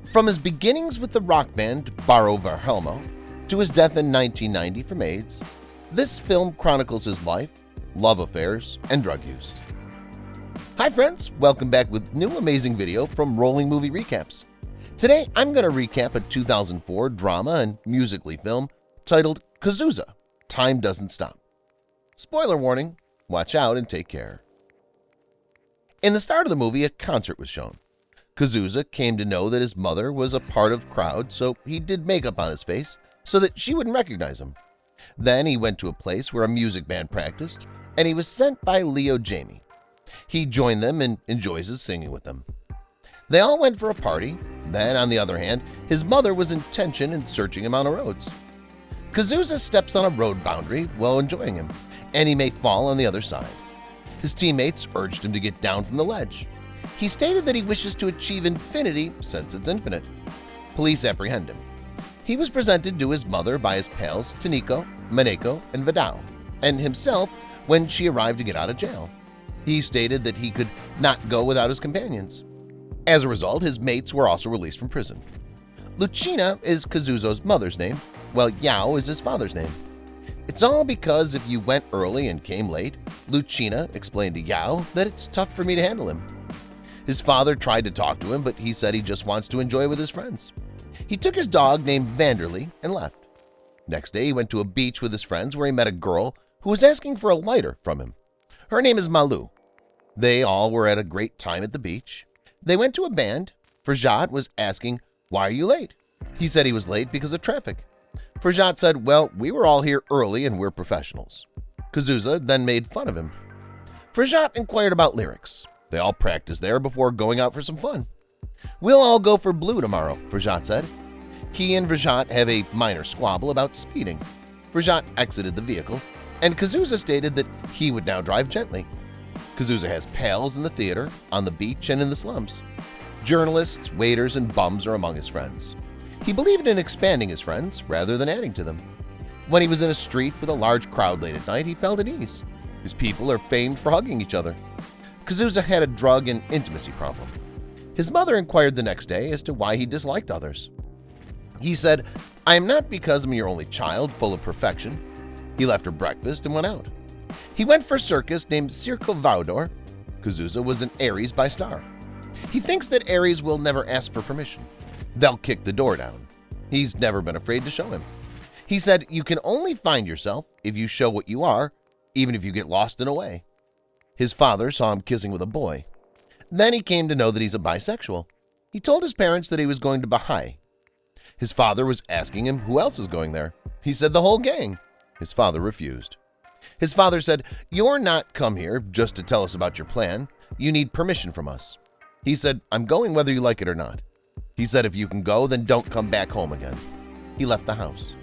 From his beginnings with the rock band Baro Vermelho to his death in 1990 from AIDS, this film chronicles his life, love affairs, and drug use. Hi friends, welcome back with new amazing video from Rolling Movie Recaps. Today I'm going to recap a 2004 drama and musically film titled Cazuza, Time Doesn't Stop. Spoiler warning, watch out and take care. In the start of the movie, a concert was shown. Cazuza came to know that his mother was a part of the crowd, so he did makeup on his face so that she wouldn't recognize him. Then he went to a place where a music band practiced, and he was sent by Leo Jamie. He joined them and enjoys his singing with them. They all went for a party. Then, on the other hand, his mother was in tension and searching him on the roads. Cazuza steps on a road boundary while enjoying him, and he may fall on the other side. His teammates urged him to get down from the ledge. He stated that he wishes to achieve infinity since it's infinite. Police apprehend him. He was presented to his mother by his pals Tanico, Maneko, and Vidal, and himself when she arrived to get out of jail. He stated that he could not go without his companions. As a result, his mates were also released from prison. Lucina is Cazuza's mother's name, while Yao is his father's name. It's all because if you went early and came late, Lucina explained to Yao that it's tough for me to handle him. His father tried to talk to him, but he said he just wants to enjoy with his friends. He took his dog named Vanderlei and left. Next day, he went to a beach with his friends where he met a girl who was asking for a lighter from him. Her name is Malu. They all were at a great time at the beach. They went to a band. Frajat was asking, "Why are you late?" He said he was late because of traffic. Frajat said, "Well, we were all here early and we're professionals." Cazuza then made fun of him. Frajat inquired about lyrics. They all practiced there before going out for some fun. "We'll all go for blue tomorrow," Frajat said. He and Frajat have a minor squabble about speeding. Frajat exited the vehicle, and Cazuza stated that he would now drive gently. Cazuza has pals in the theater, on the beach, and in the slums. Journalists, waiters, and bums are among his friends. He believed in expanding his friends rather than adding to them. When he was in a street with a large crowd late at night, he felt at ease. His people are famed for hugging each other. Cazuza had a drug and intimacy problem. His mother inquired the next day as to why he disliked others. He said, "I am not because I'm your only child, full of perfection." He left her breakfast and went out. He went for a circus named Circo Voador. Cazuza was an Aries by star. He thinks that Aries will never ask for permission. They'll kick the door down. He's never been afraid to show him. He said, "You can only find yourself if you show what you are, even if you get lost in a way." His father saw him kissing with a boy. Then he came to know that he's a bisexual. He told his parents that he was going to Baha'i. His father was asking him who else is going there. He said the whole gang. His father refused. His father said, "You're not come here just to tell us about your plan. You need permission from us." He said, "I'm going whether you like it or not." He said, "If you can go, then don't come back home again." He left the house.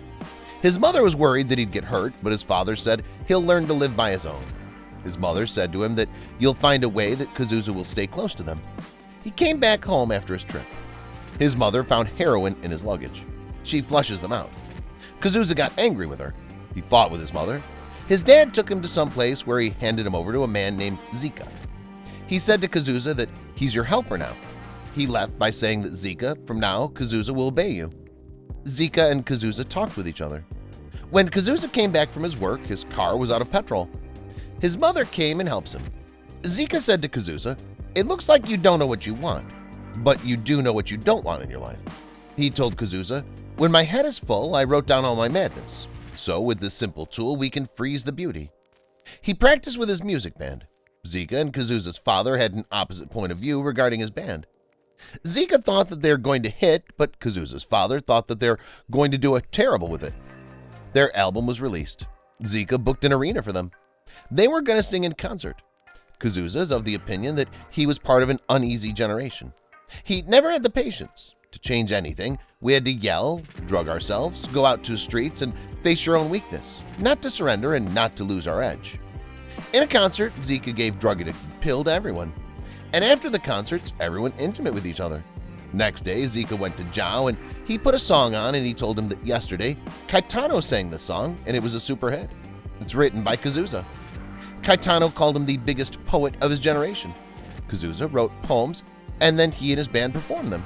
His mother was worried that he'd get hurt, but his father said he'll learn to live by his own. His mother said to him that you'll find a way that Cazuza will stay close to them. He came back home after his trip. His mother found heroin in his luggage. She flushes them out. Cazuza got angry with her. He fought with his mother. His dad took him to some place where he handed him over to a man named Zika. He said to Cazuza that he's your helper now. He left by saying that Zika, from now, Cazuza will obey you. Zika and Cazuza talked with each other. When Cazuza came back from his work, his car was out of petrol. His mother came and helps him. Zika said to Cazuza, "It looks like you don't know what you want, but you do know what you don't want in your life." He told Cazuza, "When my head is full, I wrote down all my madness. So with this simple tool, we can freeze the beauty." He practiced with his music band. Zika and Cazuza's father had an opposite point of view regarding his band. Zika thought that they're going to hit, but Cazuza's father thought that they're going to do a terrible with it. Their album was released. Zika booked an arena for them. They were going to sing in concert. Cazuza is of the opinion that he was part of an uneasy generation. He never had the patience. To change anything, we had to yell, drug ourselves, go out to the streets, and face your own weakness, not to surrender and not to lose our edge. In a concert, Zika gave drug-addicted pill to everyone. And after the concerts, everyone intimate with each other. Next day, Zika went to Zhao and he put a song on and he told him that yesterday, Caetano sang the song and it was a super hit. It's written by Cazuza. Caetano called him the biggest poet of his generation. Cazuza wrote poems and then he and his band performed them.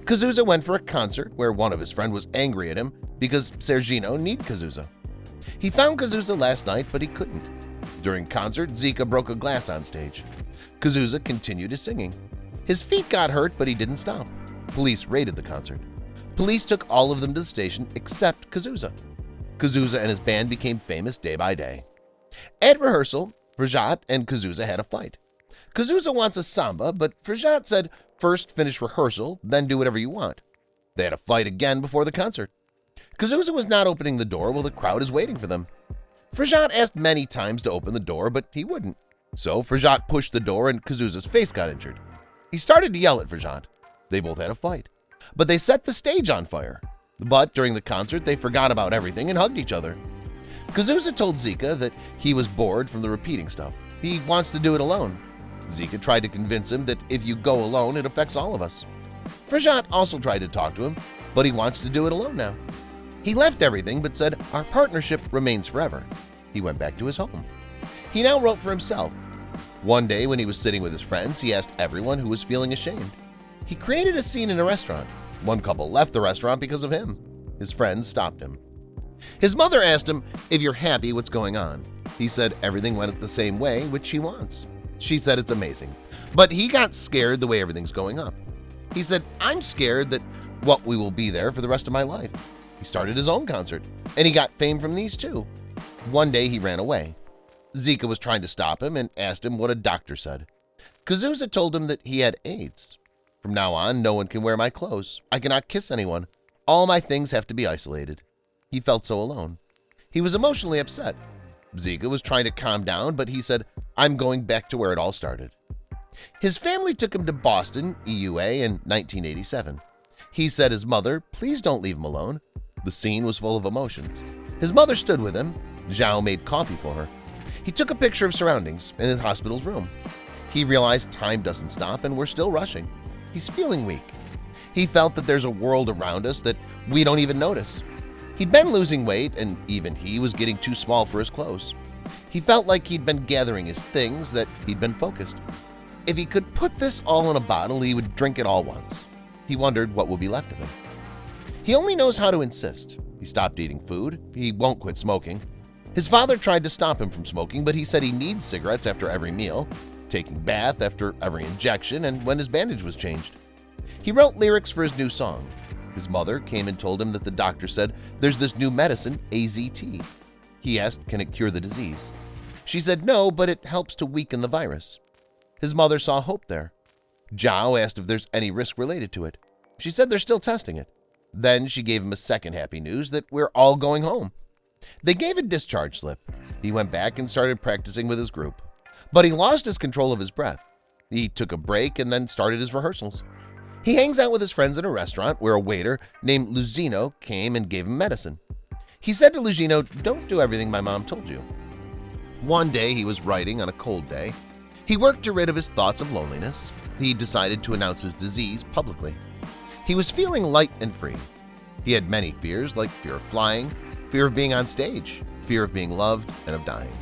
Cazuza went for a concert where one of his friends was angry at him because Sergino needed Cazuza. He found Cazuza last night, but he couldn't. During concert, Zika broke a glass on stage. Cazuza continued his singing. His feet got hurt, but he didn't stop. Police raided the concert. Police took all of them to the station except Cazuza. Cazuza and his band became famous day by day. At rehearsal, Frajat and Cazuza had a fight. Cazuza wants a samba, but Frajat said, "First finish rehearsal, then do whatever you want." They had a fight again before the concert. Cazuza was not opening the door while the crowd is waiting for them. Frajat asked many times to open the door, but he wouldn't. So Frajat pushed the door and Cazuza's face got injured. He started to yell at Frajat. They both had a fight. But they set the stage on fire. But during the concert, they forgot about everything and hugged each other. Cazuza told Zika that he was bored from the repeating stuff. He wants to do it alone. Zika tried to convince him that if you go alone, it affects all of us. Frajat also tried to talk to him, but he wants to do it alone now. He left everything but said, "Our partnership remains forever." He went back to his home. He now wrote for himself. One day when he was sitting with his friends, he asked everyone who was feeling ashamed. He created a scene in a restaurant. One couple left the restaurant because of him. His friends stopped him. His mother asked him, "If you're happy, what's going on?" He said everything went the same way, which she wants. She said it's amazing, but he got scared the way everything's going up. He said, "I'm scared that what we will be there for the rest of my life." He started his own concert, and he got fame from these too. One day he ran away. Zika was trying to stop him and asked him what a doctor said. Cazuza told him that he had AIDS. "From now on, no one can wear my clothes. I cannot kiss anyone. All my things have to be isolated." He felt so alone. He was emotionally upset. Zika was trying to calm down, but he said, "I'm going back to where it all started." His family took him to Boston, EUA, in 1987. He said his mother, "Please don't leave him alone." The scene was full of emotions. His mother stood with him. Zhao made coffee for her. He took a picture of surroundings in the hospital's room. He realized time doesn't stop and we're still rushing. He's feeling weak. He felt that there's a world around us that we don't even notice. He'd been losing weight and even he was getting too small for his clothes. He felt like he'd been gathering his things, that he'd been focused. If he could put this all in a bottle, he would drink it all once. He wondered what would be left of him. He only knows how to insist. He stopped eating food. He won't quit smoking. His father tried to stop him from smoking, but he said he needs cigarettes after every meal, taking bath after every injection, and when his bandage was changed. He wrote lyrics for his new song. His mother came and told him that the doctor said there's this new medicine, AZT. He asked, can it cure the disease? She said no, but it helps to weaken the virus. His mother saw hope there. Zhao asked if there's any risk related to it. She said they're still testing it. Then she gave him a second happy news that we're all going home. They gave a discharge slip. He went back and started practicing with his group. But he lost his control of his breath. He took a break and then started his rehearsals. He hangs out with his friends in a restaurant where a waiter named Luzino came and gave him medicine. He said to Luzino, "Don't do everything my mom told you." One day he was writing on a cold day. He worked to rid of his thoughts of loneliness. He decided to announce his disease publicly. He was feeling light and free. He had many fears, like fear of flying, fear of being on stage, fear of being loved, and of dying.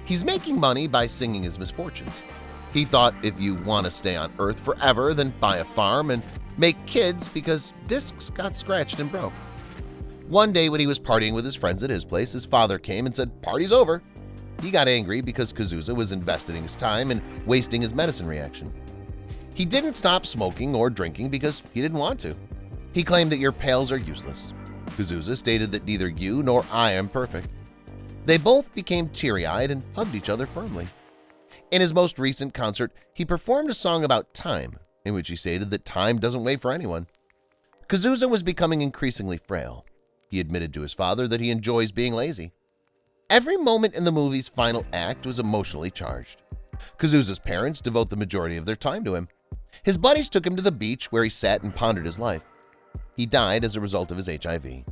He's making money by singing his misfortunes. He thought if you want to stay on Earth forever, then buy a farm and make kids because discs got scratched and broke. One day when he was partying with his friends at his place, his father came and said, "Party's over." He got angry because Cazuza was investing his time and wasting his medicine reaction. He didn't stop smoking or drinking because he didn't want to. He claimed that your pals are useless. Cazuza stated that neither you nor I am perfect. They both became teary-eyed and hugged each other firmly. In his most recent concert, he performed a song about time, in which he stated that time doesn't wait for anyone. Cazuza was becoming increasingly frail. He admitted to his father that he enjoys being lazy. Every moment in the movie's final act was emotionally charged. Cazuza's parents devote the majority of their time to him. His buddies took him to the beach where he sat and pondered his life. He died as a result of his HIV.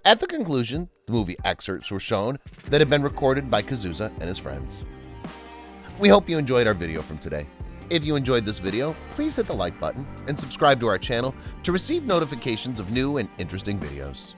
At the conclusion, the movie excerpts were shown that had been recorded by Cazuza and his friends. We hope you enjoyed our video from today. If you enjoyed this video, please hit the like button and subscribe to our channel to receive notifications of new and interesting videos.